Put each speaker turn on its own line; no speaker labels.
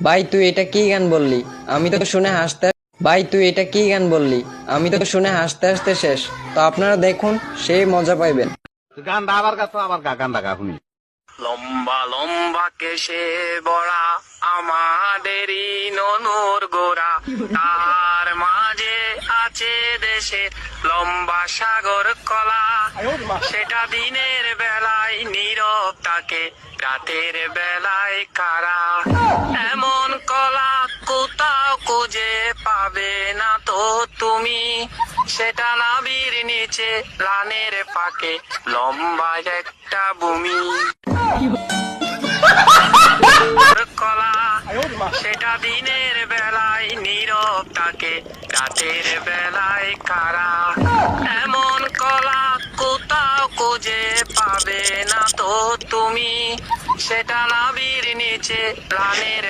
ভাই তুই এটা কি গান বললি? আমি তো শুনে হাসতে ভাই তুই এটা কি গান বললি? আমি তো শুনে হাসতে হাসতে শেষ। তো আপনারা দেখুন, সেই মজা পাইবেন।
গানটা আবার গাছ আবার গানটা গা শুনি।
লম্বা লম্বা কেশে বড়া আমাদেরই ননুর গোড়া, তার মাঝে আছে দেশে লম্বা সাগর কলা। সেটা দিনের বেলায় নীরব থাকে, রাতের বেলায় কারা। এমন কলা কোথাও খুঁজে পাবে না তো তুমি, সেটা নাবির নিচে লানের ফাঁকে লম্বা একটা ভূমি। কলা সেটা দিনের বেলায় নীরব থাকে, রাতের বেলায় কারা। এমন কলা কোথাও খুঁজে পাবে না তো তুমি, সেটা নাবির নিচে লানের